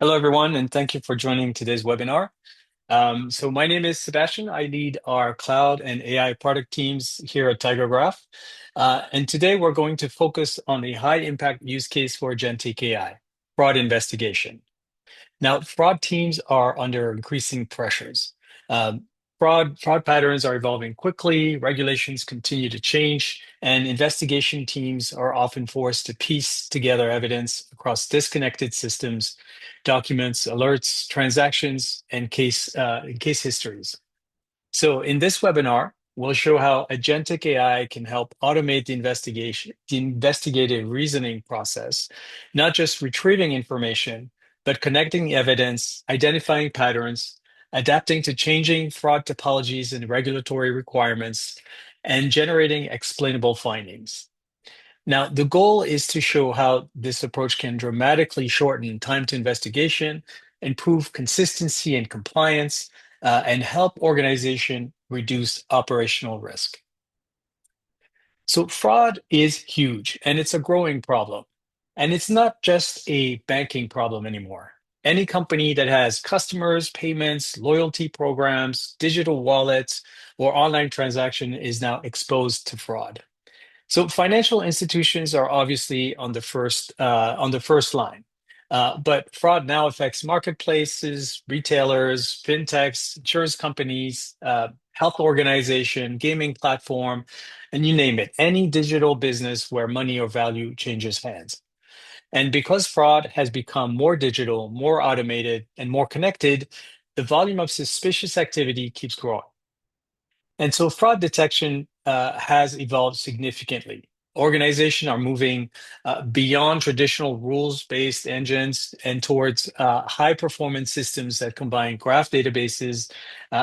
Hello, everyone, and thank you for joining today's webinar. So my name is Sebastian. I lead our cloud and AI product teams here at TigerGraph. And today we're going to focus on a high impact use case for Agentic AI, fraud investigation. Now, fraud teams are under increasing pressures. Um, fraud patterns are evolving quickly, regulations continue to change, and investigation teams are often forced to piece together evidence across disconnected systems, documents, alerts, transactions, and case histories. So in this webinar, we'll show how agentic AI can help automate the investigative reasoning process, not just retrieving information, but connecting evidence, identifying patterns, adapting to changing fraud topologies and regulatory requirements, and generating explainable findings. Now, the goal is to show how this approach can dramatically shorten time to investigation, improve consistency and compliance, and help organization reduce operational risk. So fraud is huge and it's a growing problem. And it's not just a banking problem anymore. Any company that has customers, payments, loyalty programs, digital wallets, or online transaction is now exposed to fraud. So financial institutions are obviously on the first line, but fraud now affects marketplaces, retailers, fintechs, insurance companies, health organization, gaming platform, and you name it, any digital business where money or value changes hands. And because fraud has become more digital, more automated, and more connected, the volume of suspicious activity keeps growing. And so fraud detection has evolved significantly. Organizations are moving beyond traditional rules-based engines and towards high-performance systems that combine graph databases,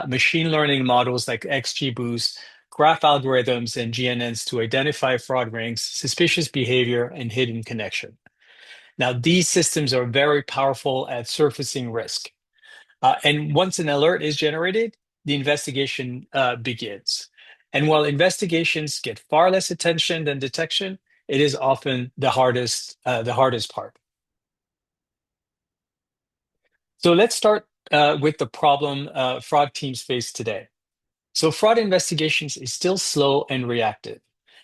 machine learning models like XGBoost, graph algorithms, and GNNs to identify fraud rings, suspicious behavior, and hidden connection. Now, these systems are very powerful at surfacing risk. And once an alert is generated, the investigation begins. And while investigations get far less attention than detection, it is often the hardest part. So let's start with the problem fraud teams face today. So fraud investigations is still slow and reactive.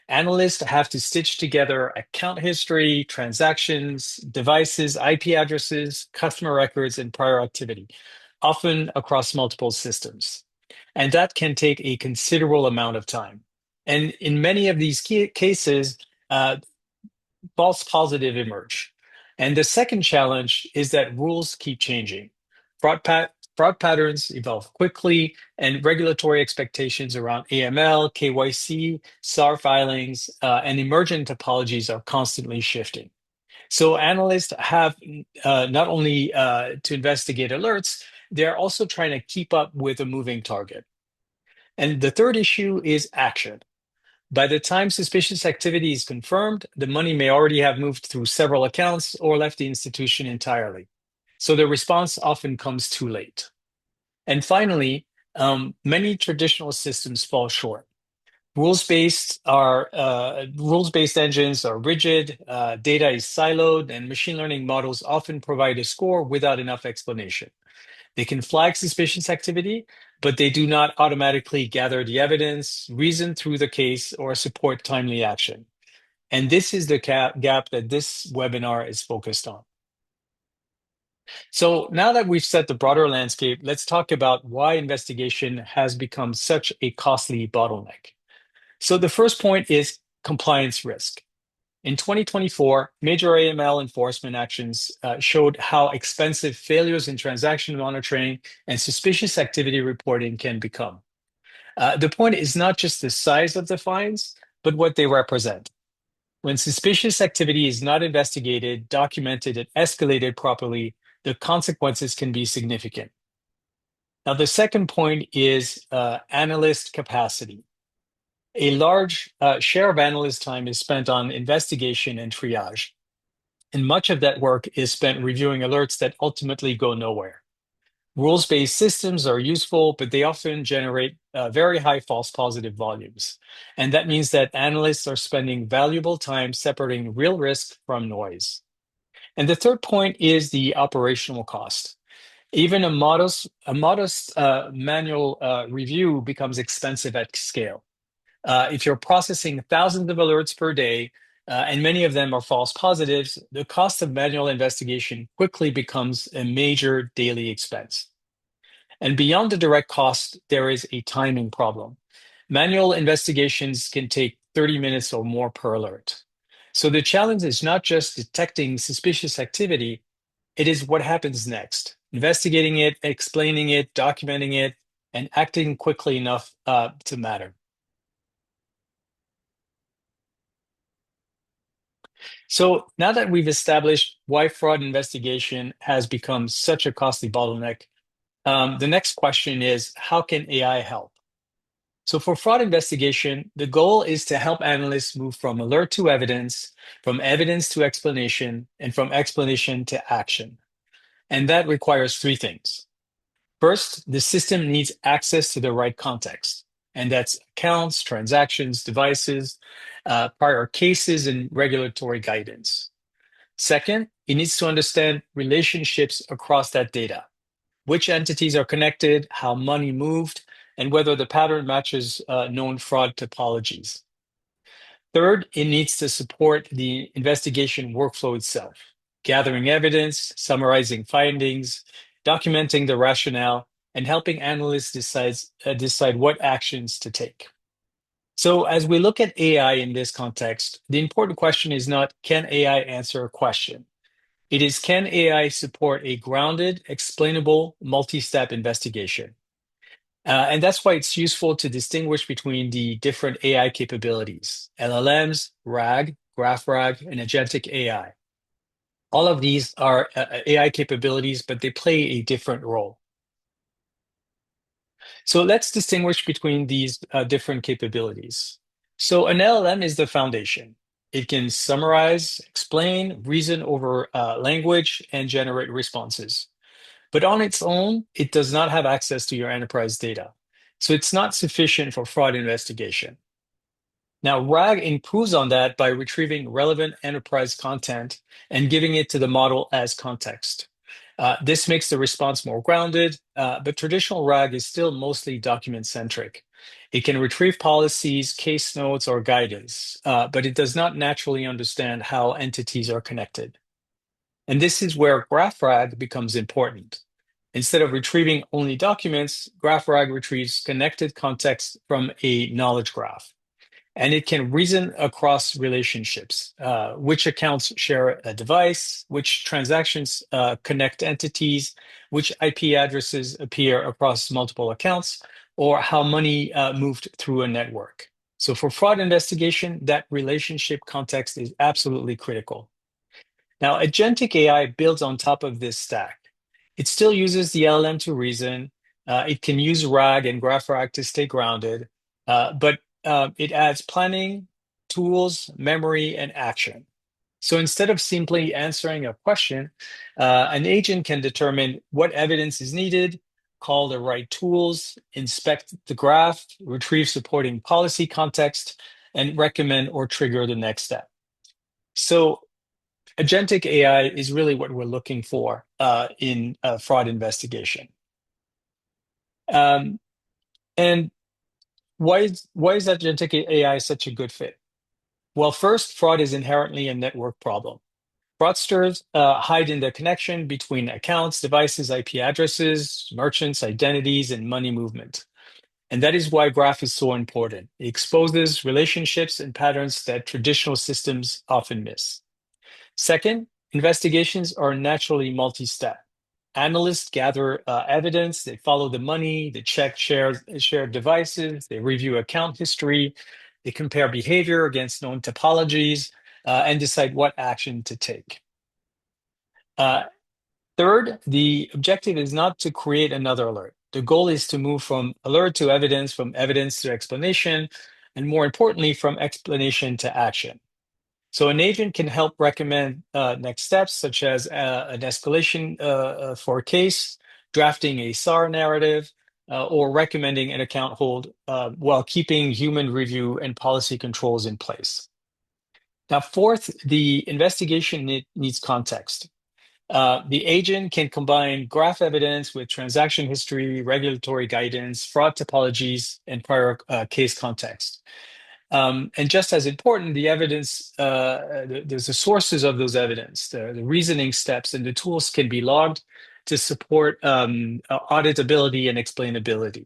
Analysts have to stitch together account history, transactions, devices, IP addresses, customer records, and prior activity, often across multiple systems. And that can take a considerable amount of time. And in many of these cases, uh, false positive emerge. And the second challenge is that rules keep changing. Fraud patterns evolve quickly, and regulatory expectations around AML, KYC, SAR filings, and emergent topologies are constantly shifting. So analysts have not only to investigate alerts, they're also trying to keep up with a moving target. And the third issue is action. By the time suspicious activity is confirmed, the money may already have moved through several accounts or left the institution entirely. So the response often comes too late. And finally, many traditional systems fall short. Rules-based engines are rigid, data is siloed, and machine learning models often provide a score without enough explanation. They can flag suspicious activity, but they do not automatically gather the evidence, reason through the case, or support timely action. And this is the gap that this webinar is focused on. So now that we've set the broader landscape, let's talk about why investigation has become such a costly bottleneck. So the first point is compliance risk. In 2024, major AML enforcement actions showed how expensive failures in transaction monitoring and suspicious activity reporting can become. The point is not just the size of the fines, but what they represent. When suspicious activity is not investigated, documented, and escalated properly, the consequences can be significant. Now, the second point is analyst capacity. A large share of analyst time is spent on investigation and triage, and much of that work is spent reviewing alerts that ultimately go nowhere. Rules-based systems are useful, but they often generate very high false positive volumes. And that means that analysts are spending valuable time separating real risk from noise. And the third point is the operational cost. Even a modest manual review becomes expensive at scale. If you're processing thousands of alerts per day, and many of them are false positives, the cost of manual investigation quickly becomes a major daily expense. And beyond the direct cost, there is a timing problem. Manual investigations can take 30 minutes or more per alert. So the challenge is not just detecting suspicious activity, it is what happens next, investigating it, explaining it, documenting it, and acting quickly enough to matter. So now that we've established why fraud investigation has become such a costly bottleneck, the next question is, how can AI help? So for fraud investigation, the goal is to help analysts move from alert to evidence, from evidence to explanation, and from explanation to action. And that requires three things. First, the system needs access to the right context, and that's accounts, transactions, devices, prior cases, and regulatory guidance. Second, it needs to understand relationships across that data, which entities are connected, how money moved, and whether the pattern matches known fraud topologies. Third, it needs to support the investigation workflow itself, gathering evidence, summarizing findings, documenting the rationale, and helping analysts decide what actions to take. So, as we look at AI in this context, the important question is not, can AI answer a question? It is, can AI support a grounded, explainable, multi-step investigation? And that's why it's useful to distinguish between the different AI capabilities: LLMs, RAG, Graph RAG, and Agentic AI. All of these are AI capabilities, but they play a different role. So let's distinguish between these different capabilities. So an LLM is the foundation. It can summarize, explain, reason over language, and generate responses. But on its own, it does not have access to your enterprise data. So it's not sufficient for fraud investigation. Now, RAG improves on that by retrieving relevant enterprise content and giving it to the model as context. This makes the response more grounded, but traditional RAG is still mostly document centric. It can retrieve policies, case notes, or guidance, but it does not naturally understand how entities are connected. And this is where GraphRag becomes important. Instead of retrieving only documents, GraphRag retrieves connected context from a knowledge graph. And it can reason across relationships, which accounts share a device, which transactions connect entities, which IP addresses appear across multiple accounts, or how money moved through a network. So for fraud investigation, that relationship context is absolutely critical. Now, Agentic AI builds on top of this stack. It still uses the LLM to reason. It can use RAG and GraphRag to stay grounded, but it adds planning, tools, memory, and action. So instead of simply answering a question, an agent can determine what evidence is needed, call the right tools, inspect the graph, retrieve supporting policy context, and recommend or trigger the next step. So agentic AI is really what we're looking for in fraud investigation. Um, and why is agentic AI such a good fit? Well, first, fraud is inherently a network problem. Fraudsters hide in the connection between accounts, devices, IP addresses, merchants, identities, and money movement. And that is why Graph is so important. It exposes relationships and patterns that traditional systems often miss. Second, investigations are naturally multi-step. Analysts gather evidence, they follow the money, they check shared devices, they review account history, they compare behavior against known topologies, and decide what action to take. Uh, Third, the objective is not to create another alert. The goal is to move from alert to evidence, from evidence to explanation, and more importantly, from explanation to action. So an agent can help recommend next steps, such as an escalation for a case, drafting a SAR narrative, or recommending an account hold while keeping human review and policy controls in place. Now, fourth, the investigation needs context. The agent can combine graph evidence with transaction history, regulatory guidance, fraud topologies, and prior case context. And just as important, the evidence, there's the sources of those evidence, the reasoning steps, and the tools can be logged to support auditability and explainability.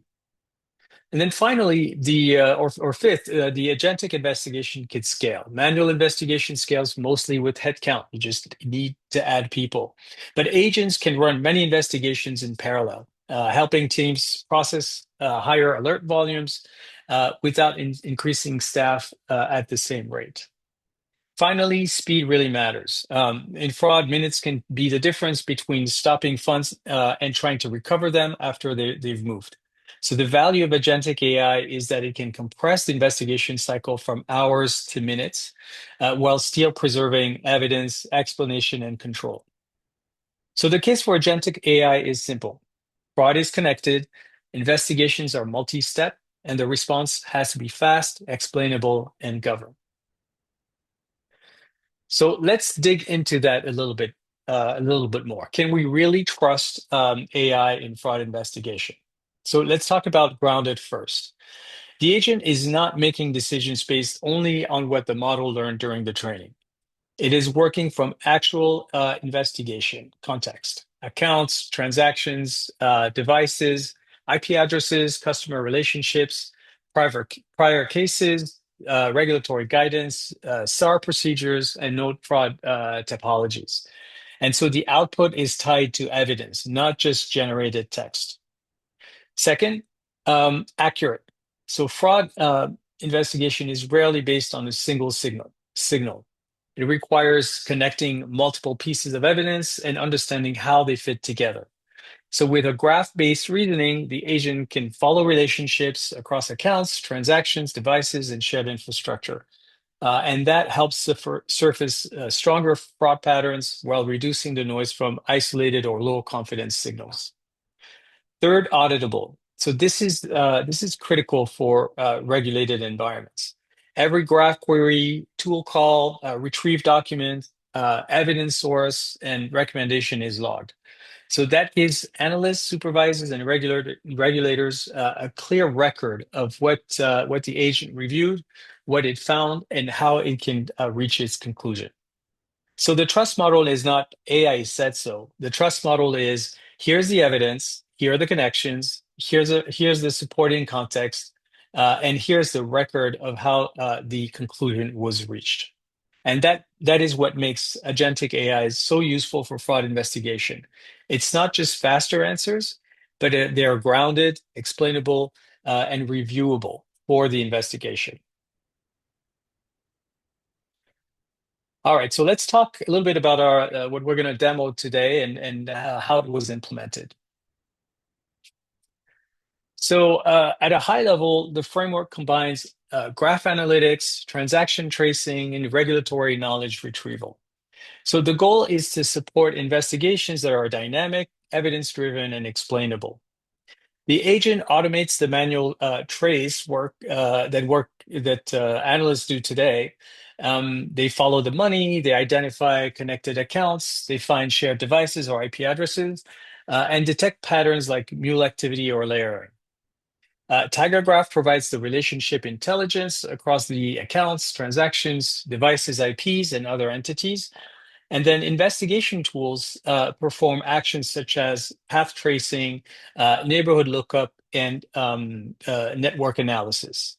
And then finally, or fifth, the agentic investigation can scale. Manual investigation scales mostly with headcount. You just need to add people. But agents can run many investigations in parallel, helping teams process higher alert volumes without increasing staff at the same rate. Finally, speed really matters. In fraud, minutes can be the difference between stopping funds and trying to recover them after they've moved. So the value of agentic AI is that it can compress the investigation cycle from hours to minutes, while still preserving evidence, explanation, and control. So the case for agentic AI is simple. Fraud is connected, investigations are multi-step, and the response has to be fast, explainable, and governed. So let's dig into that a little bit more. Can we really trust AI in fraud investigation? So let's talk about grounded first. The agent is not making decisions based only on what the model learned during the training. It is working from actual investigation context, accounts, transactions, devices, IP addresses, customer relationships, prior cases, regulatory guidance, SAR procedures, and node fraud topologies. And so the output is tied to evidence, not just generated text. Second, accurate. So fraud investigation is rarely based on a single signal. It requires connecting multiple pieces of evidence and understanding how they fit together. So with a graph-based reasoning, the agent can follow relationships across accounts, transactions, devices, and shared infrastructure. And that helps surface stronger fraud patterns while reducing the noise from isolated or low confidence signals. Third, auditable. So this is critical for regulated environments. Every graph query, tool call, retrieve document, evidence source, and recommendation is logged. So that gives analysts, supervisors, and regulators a clear record of what the agent reviewed, what it found, and how it can reach its conclusion. So the trust model is not AI said so. The trust model is here's the evidence, here are the connections, here's the supporting context, and here's the record of how the conclusion was reached. And that is what makes agentic AI so useful for fraud investigation. It's not just faster answers, but they are grounded, explainable, and reviewable for the investigation. All right, so let's talk a little bit about our what we're going to demo today and how it was implemented. So at a high level, the framework combines graph analytics, transaction tracing, and regulatory knowledge retrieval. So the goal is to support investigations that are dynamic, evidence-driven, and explainable. The agent automates the manual trace work that analysts do today. They follow the money, they identify connected accounts, they find shared devices or IP addresses, and detect patterns like mule activity or layering. Tiger Graph provides the relationship intelligence across the accounts, transactions, devices, IPs, and other entities. And then investigation tools perform actions such as path tracing, neighborhood lookup, and network analysis.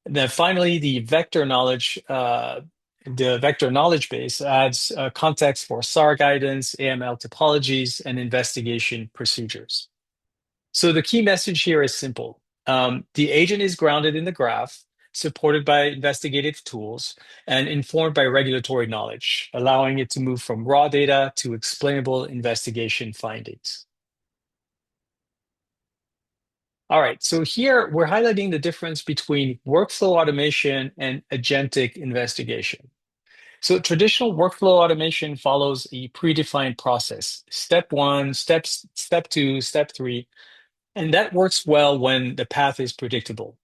And then finally, the vector knowledge base adds context for SAR guidance, AML topologies, and investigation procedures. So the key message here is simple. The agent is grounded in the graph, supported by investigative tools, and informed by regulatory knowledge, allowing it to move from raw data to explainable investigation findings. All right, so here we're highlighting the difference between workflow automation and agentic investigation. So traditional workflow automation follows a predefined process, step one, step two, step three, and that works well when the path is predictable.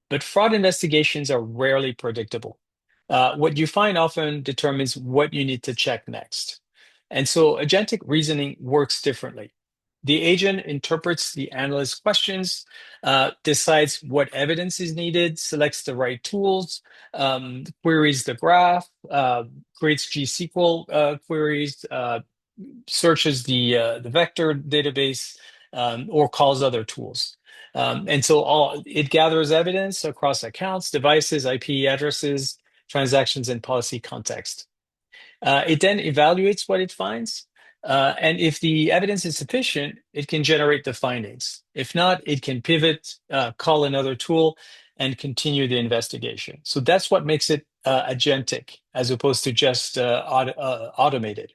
But fraud investigations are rarely predictable. What you find often determines what you need to check next. And so agentic reasoning works differently. The agent interprets the analyst's questions, decides what evidence is needed, selects the right tools, queries the graph, creates GSQL queries, searches the vector database, or calls other tools. And so it gathers evidence across accounts, devices, IP addresses, transactions, and policy context. It then evaluates what it finds. And if the evidence is sufficient, it can generate the findings. If not, it can pivot, call another tool, and continue the investigation. So that's what makes it agentic as opposed to just automated.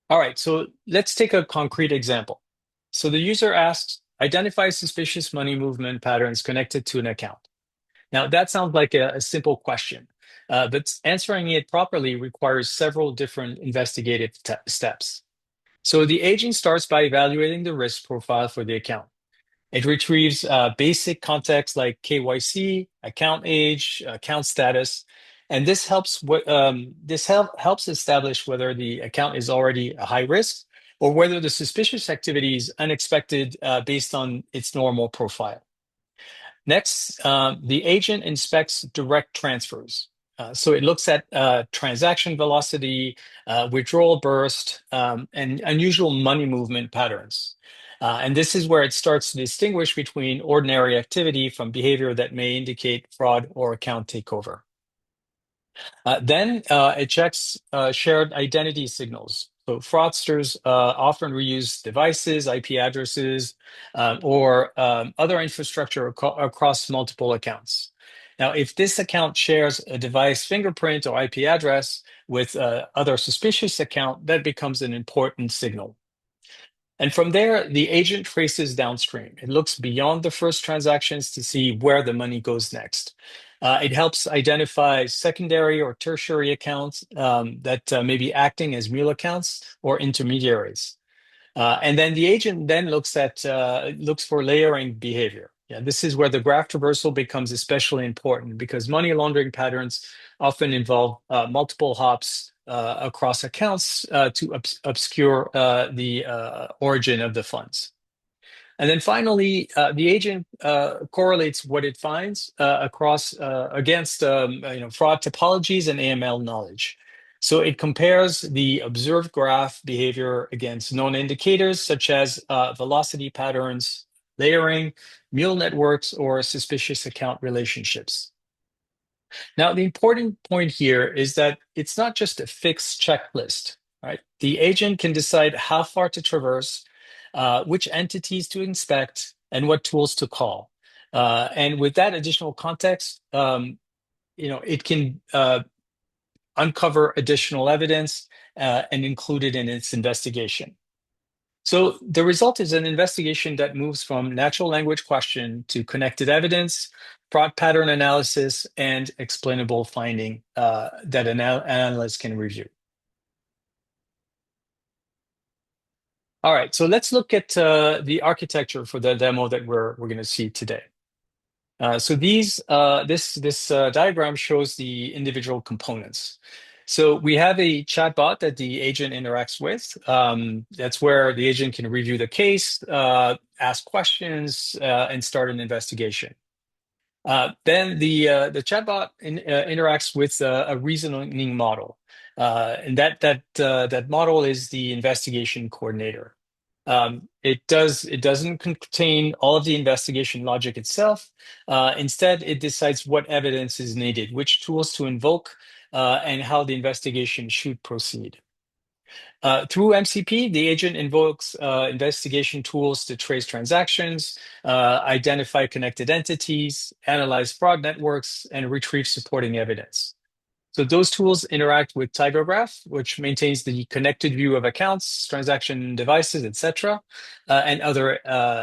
All right, so let's take a concrete example. So the user asks, identify suspicious money movement patterns connected to an account. Now, that sounds like a simple question, but answering it properly requires several different investigative steps. So the agent starts by evaluating the risk profile for the account. It retrieves basic context like KYC, account age, account status, and this helps establish whether the account is already a high risk or whether the suspicious activity is unexpected based on its normal profile. Next, the agent inspects direct transfers. So it looks at transaction velocity, withdrawal burst, and unusual money movement patterns. And this is where it starts to distinguish between ordinary activity from behavior that may indicate fraud or account takeover. Then it checks shared identity signals. So fraudsters often reuse devices, IP addresses, or other infrastructure across multiple accounts. Now, if this account shares a device fingerprint or IP address with other suspicious account, that becomes an important signal. And from there, the agent traces downstream. It looks beyond the first transactions to see where the money goes next. It helps identify secondary or tertiary accounts that may be acting as mule accounts or intermediaries. And then the agent then looks for layering behavior. Yeah, this is where the graph traversal becomes especially important because money laundering patterns often involve multiple hops across accounts to obscure the origin of the funds. And then finally, the agent correlates what it finds across against fraud topologies and AML knowledge. So it compares the observed graph behavior against known indicators such as velocity patterns, layering, mule networks, or suspicious account relationships. Now, the important point here is that it's not just a fixed checklist, right? The agent can decide how far to traverse, which entities to inspect, and what tools to call. And with that additional context, it can uncover additional evidence and include it in its investigation. So the result is an investigation that moves from natural language question to connected evidence, fraud pattern analysis, and explainable finding that an analyst can review. All right, so let's look at the architecture for the demo that we're going to see today. So this diagram shows the individual components. So we have a chatbot that the agent interacts with. That's where the agent can review the case, ask questions, and start an investigation. Then the chatbot interacts with a reasoning model, and that model is the investigation coordinator. It doesn't contain all of the investigation logic itself. Instead, it decides what evidence is needed, which tools to invoke, and how the investigation should proceed. Through MCP, the agent invokes investigation tools to trace transactions, identify connected entities, analyze fraud networks, and retrieve supporting evidence. So those tools interact with TigerGraph, which maintains the connected view of accounts, transaction devices, etc., and other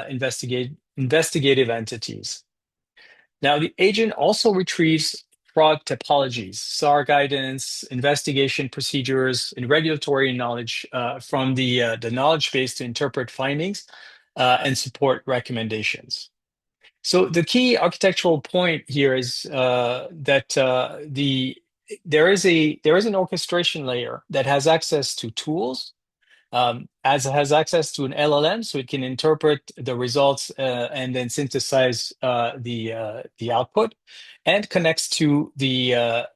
investigative entities. Now, the agent also retrieves fraud topologies, SAR guidance, investigation procedures, and regulatory knowledge from the knowledge base to interpret findings and support recommendations. So the key architectural point here is that the there is an orchestration layer that has access to tools, as it has access to an LLM, so it can interpret the results and then synthesize the output, and connects to the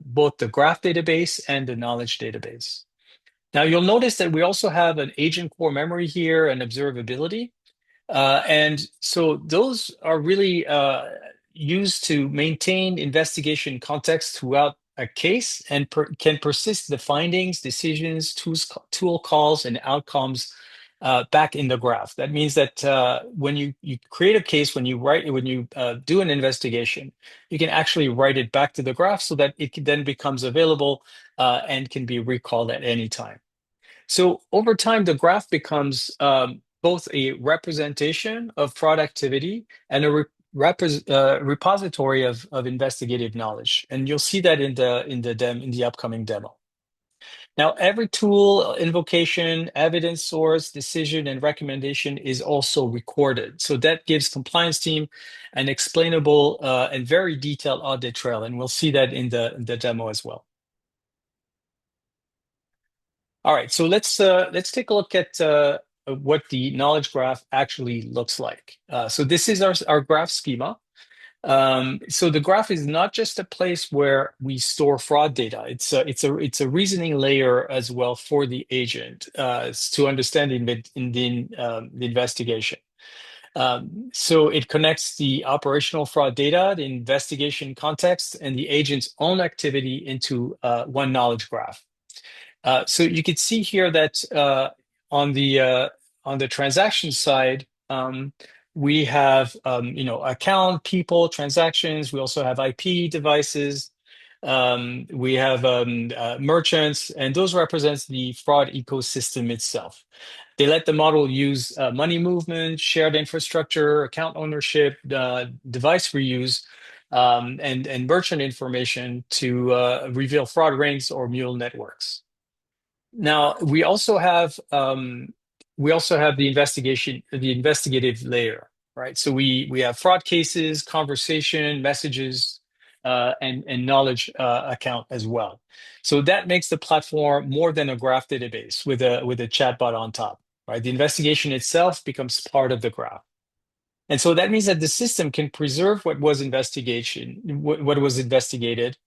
both the graph database and the knowledge database. Now you'll notice that we also have an agent core memory here and observability. And so those are really used to maintain investigation context throughout a case and can persist the findings, decisions, tool calls, and outcomes back in the graph. That means that when you create a case, when you do an investigation, you can actually write it back to the graph so that then becomes available and can be recalled at any time. So over time, the graph becomes both a representation of fraud activity and a repository of investigative knowledge. And you'll see that in the upcoming demo. Now, every tool, invocation, evidence source, decision, and recommendation is also recorded. So that gives compliance team an explainable and very detailed audit trail. And we'll see that in the demo as well. All right, so let's take a look at what the knowledge graph actually looks like. So this is our graph schema. So the graph is not just a place where we store fraud data. It's a reasoning layer as well for the agent to understand the investigation. So it connects the operational fraud data, the investigation context, and the agent's own activity into one knowledge graph. So you can see here that on the transaction side, we have account, people, transactions. We also have IP devices. We have merchants, and those represents the fraud ecosystem itself. They let the model use money movement, shared infrastructure, account ownership, device reuse, and merchant information to reveal fraud rings or mule networks. Now we also have the investigative layer, right? So we have fraud cases, conversation, messages, and knowledge account as well. So that makes the platform more than a graph database with a chatbot on top, right? The investigation itself becomes part of the graph. And so that means that the system can preserve what was what was investigated,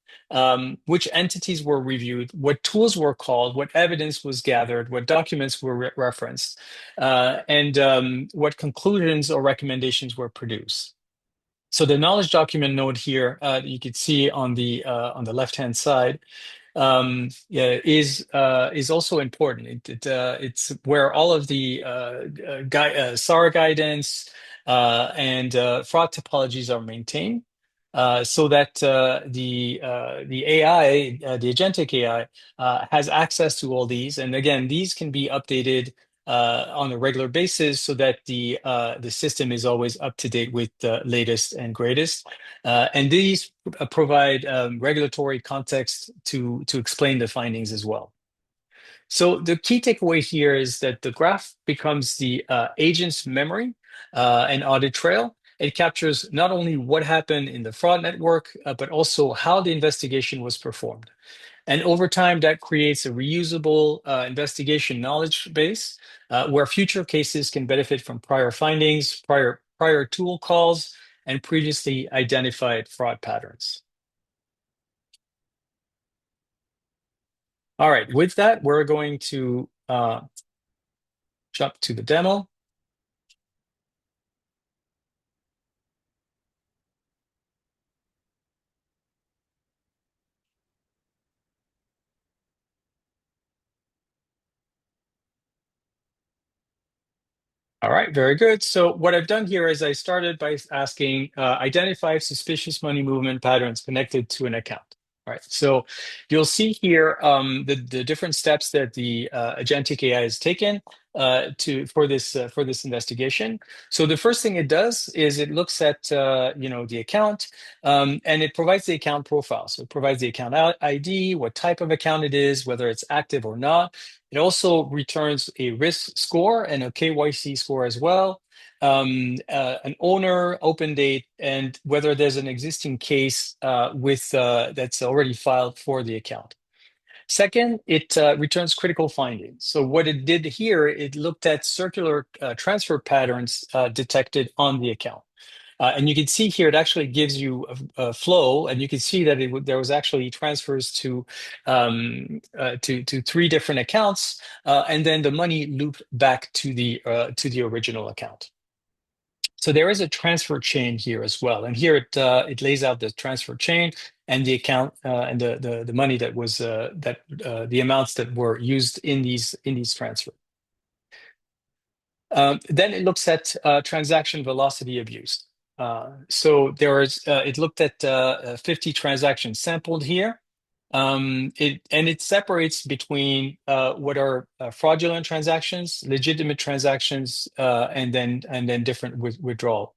which entities were reviewed, what tools were called, what evidence was gathered, what documents were referenced, and what conclusions or recommendations were produced. So the knowledge document node here, you can see on the left-hand side, yeah, is also important. It's where all of the SAR guidance and fraud topologies are maintained, so that the AI, the agentic AI, has access to all these. And again, these can be updated on a regular basis so that the system is always up to date with the latest and greatest. And these provide regulatory context to explain the findings as well. So the key takeaway here is that the graph becomes the agent's memory and audit trail. It captures not only what happened in the fraud network, but also how the investigation was performed. And over time, that creates a reusable investigation knowledge base where future cases can benefit from prior findings, prior tool calls, and previously identified fraud patterns. All right, with that, we're going to jump to the demo. All right, very good. So what I've done here is I started by asking identify suspicious money movement patterns connected to an account. All right, so you'll see here the different steps that the agentic AI has taken for this investigation. So the first thing it does is it looks at the account and it provides the account profile. So it provides the account ID, what type of account it is, whether it's active or not. It also returns a risk score and a KYC score as well, an owner, open date, and whether there's an existing case that's already filed for the account. Second, it returns critical findings. So what it did here, it looked at circular transfer patterns detected on the account. And you can see here, it actually gives you a flow, and you can see that there was actually transfers to three different accounts, and then the money looped back to the original account. So there is a transfer chain here as well, and here it lays out the transfer chain and the account and the money that was the amounts that were used in these transfers. Then it looks at transaction velocity of use. So it looked at 50 transactions sampled here. It separates between what are fraudulent transactions, legitimate transactions, and then different withdrawal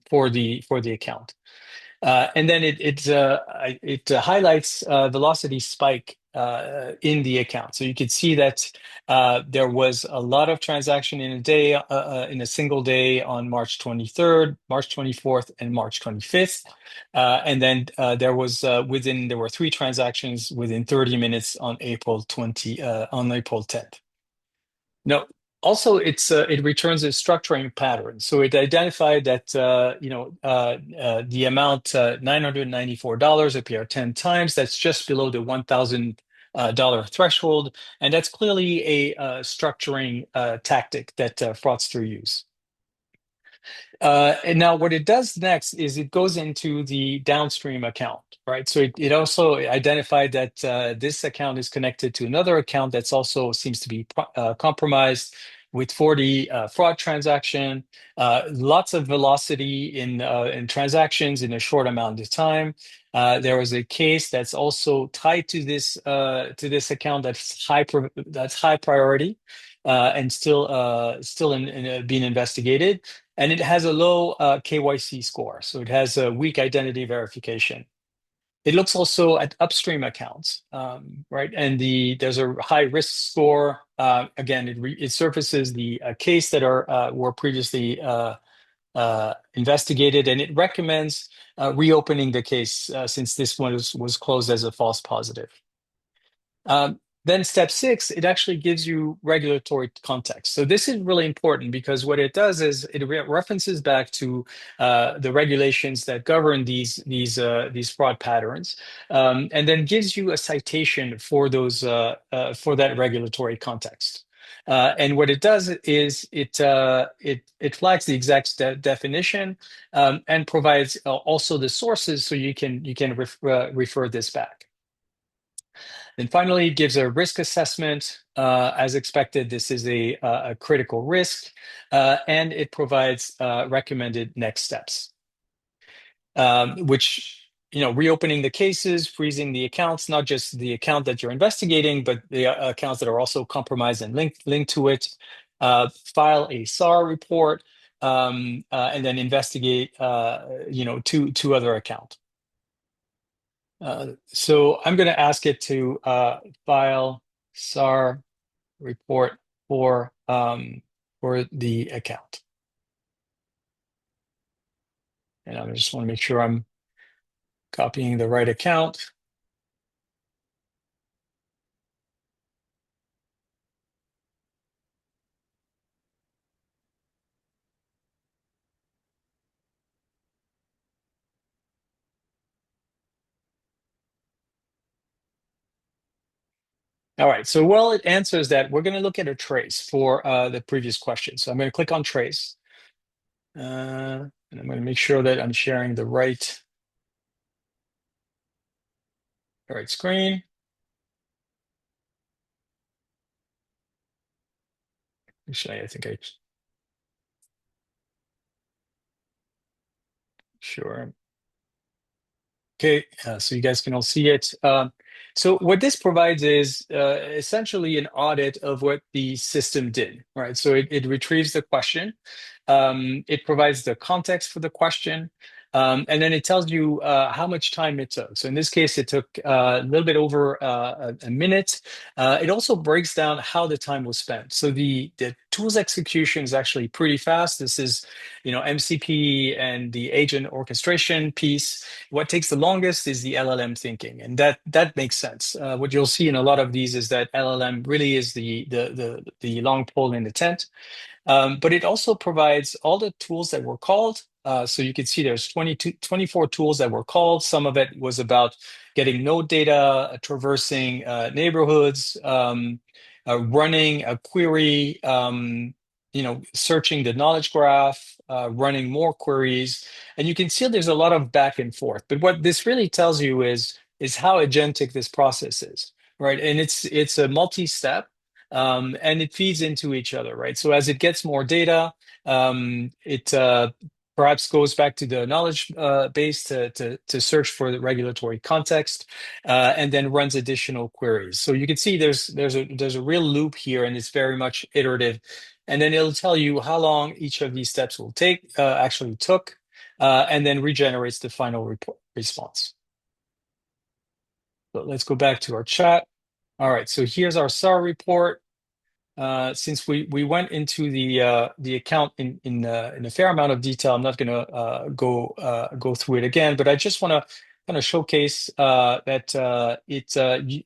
for the account. And then it highlights velocity spike in the account. So you could see that there was a lot of transaction in a day, in a single day on March 23rd, March 24th, and March 25th. And then there were three transactions within 30 minutes on April 10th. Now, also, it returns a structuring pattern. So it identified that the amount $994 appeared 10 times. That's just below the $1,000 threshold, and that's clearly a structuring tactic that fraudsters use. And now what it does next is it goes into the downstream account, right? So it also identified that this account is connected to another account that's also seems to be compromised with 40 fraud transaction, lots of velocity in transactions in a short amount of time. There was a case that's also tied to this account that's high priority and still being investigated. And it has a low KYC score, so it has a weak identity verification. It looks also at upstream accounts, right? And there's a high risk score. Again, it surfaces the case that were previously investigated, and it recommends reopening the case since this one was closed as a false positive. Then step 6, it actually gives you regulatory context. So this is really important because what it does is it references back to the regulations that govern these fraud patterns, and then gives you a citation for that regulatory context. And what it does is it flags the exact definition and provides also the sources so you can refer this back. Then finally, it gives a risk assessment. As expected, this is a critical risk, and it provides recommended next steps, which, reopening the cases, freezing the accounts, not just the account that you're investigating, but the accounts that are also compromised and linked to it, file a SAR report, and then investigate, two other accounts. So I'm going to ask it to file SAR report for the account. And I just want to make sure I'm copying the right account. All right, so while it answers that, we're going to look at a trace for the previous question. So I'm going to click on trace. And I'm going to make sure that I'm sharing the right screen. Actually, I think sure. Okay, so you guys can all see it. So what this provides is essentially an audit of what the system did, right? So it retrieves the question. It provides the context for the question. And then it tells you how much time it took. So in this case, it took a little bit over a minute. It also breaks down how the time was spent. So the tool's execution is actually pretty fast. This is, MCP and the agent orchestration piece. What takes the longest is the LLM thinking, and that makes sense. What you'll see in a lot of these is that LLM really is the long pole in the tent. But it also provides all the tools that were called. So you can see there's 24 tools that were called. Some of it was about getting node data, traversing neighborhoods, running a query, searching the knowledge graph, running more queries. And you can see there's a lot of back and forth. But what this really tells you is how agentic this process is, right? And it's a multi-step and it feeds into each other, right? So as it gets more data, it perhaps goes back to the knowledge base to search for the regulatory context, and then runs additional queries. So you can see there's a real loop here, and it's very much iterative. And then it'll tell you how long each of these steps will take, actually took, and then regenerates the final response. So let's go back to our chat. All right, so here's our SAR report. Since we went into the account in a fair amount of detail, I'm not going to go through it again, but I just want to kind of showcase that it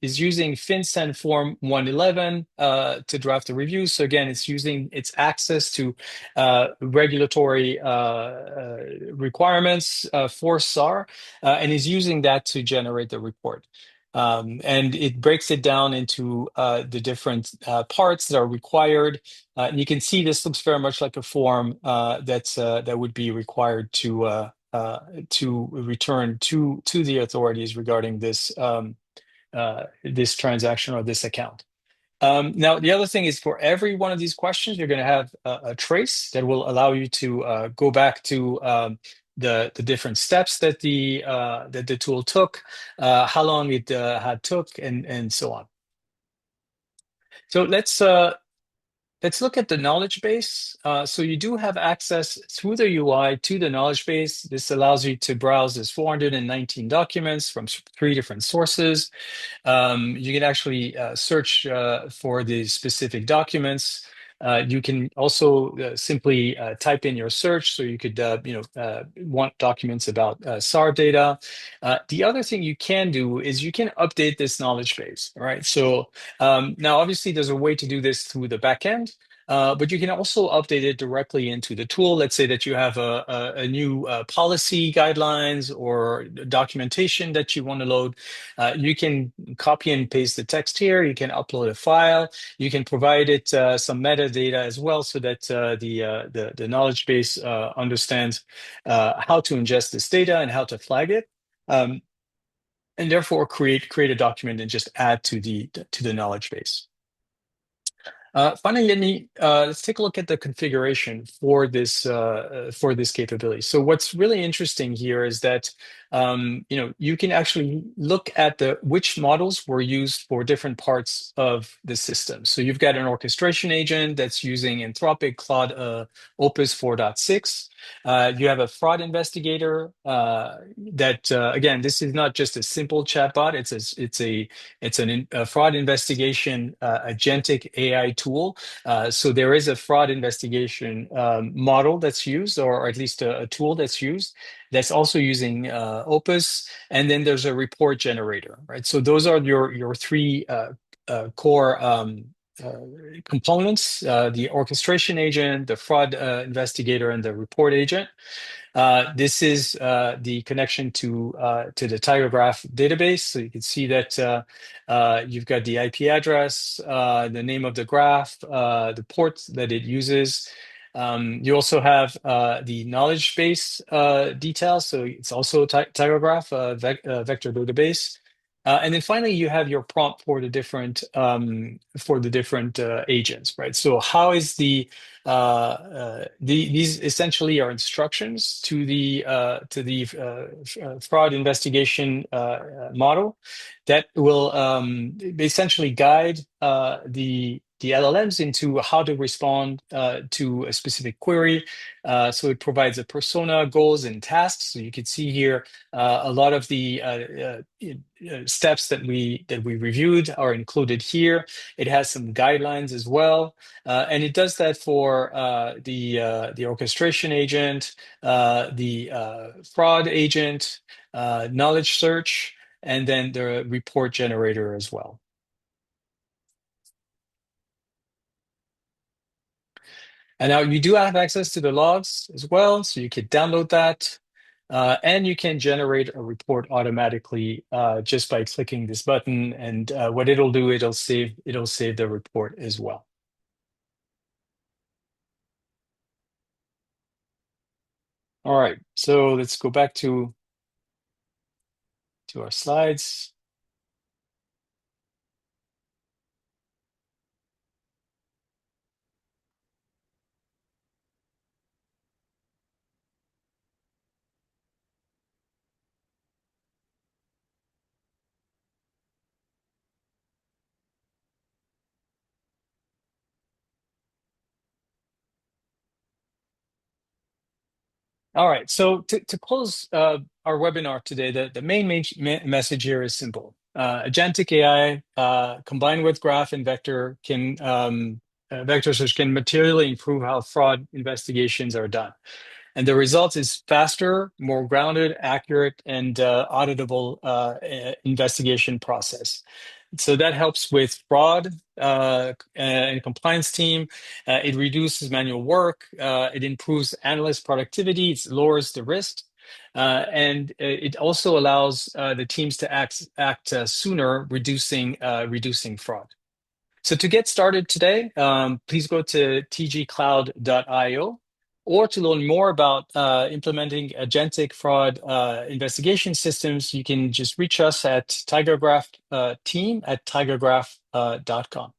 is using FinCEN Form 111 to draft the review. So again, it's using its access to regulatory requirements for SAR, and is using that to generate the report. And it breaks it down into the different parts that are required. And you can see this looks very much like a form that would be required to return to the authorities regarding this transaction or this account. Now, the other thing is for every one of these questions, you're going to have a trace that will allow you to go back to the different steps that the tool took, how long it had took, and so on. So let's look at the knowledge base. So you do have access through the UI to the knowledge base. This allows you to browse this 419 documents from 3 different sources. You can actually search for the specific documents. You can also simply type in your search. So you could, want documents about SAR data. The other thing you can do is you can update this knowledge base, all right? So now, obviously, there's a way to do this through the backend. But you can also update it directly into the tool. Let's say that you have a new policy guidelines or documentation that you want to load. You can copy and paste the text here. You can upload a file. You can provide it some metadata as well, so that the knowledge base understands how to ingest this data and how to flag it. And therefore create a document and just add to the knowledge base. Finally, let's take a look at the configuration for this capability. So what's really interesting here is that you can actually look at which models were used for different parts of the system. So you've got an orchestration agent that's using Anthropic Claude Opus 4.6. You have a fraud investigator that again, this is not just a simple chatbot. It's a fraud investigation agentic AI tool. So there is a fraud investigation model that's used, or at least a tool that's used, that's also using Opus. And then there's a report generator, right? So those are your 3 core components: the orchestration agent, the fraud investigator, and the report agent. This is the connection to the Tiger Graph database. So you can see that you've got the IP address, the name of the graph, the port that it uses. You also have the knowledge base details. So it's also Tiger Graph vector database. And then finally, you have your prompt for the different agents, right? So how is these essentially are instructions to the fraud investigation model that will essentially guide the the LLMs into how to respond to a specific query. So it provides a persona, goals, and tasks. So you can see here a lot of the steps that we reviewed are included here. It has some guidelines as well, and it does that for the orchestration agent, the fraud agent, knowledge search, and then the report generator as well. And now you do have access to the logs as well, so you can download that. And you can generate a report automatically just by clicking this button. And what it'll do, it'll save the report as well. All right, so let's go back to our slides. All right, so to close our webinar today, the main message here is simple. Agentic AI combined with graph and vector search can materially improve how fraud investigations are done. And the result is faster, more grounded, accurate, and auditable investigation process. So that helps with fraud and compliance team. It reduces manual work. It improves analyst productivity. It lowers the risk. And it also allows the teams to act sooner, reducing fraud. So to get started today, please go to tgcloud.io, or to learn more about implementing agentic fraud investigation systems, you can just reach us at tigergraph team@tigergraph.com.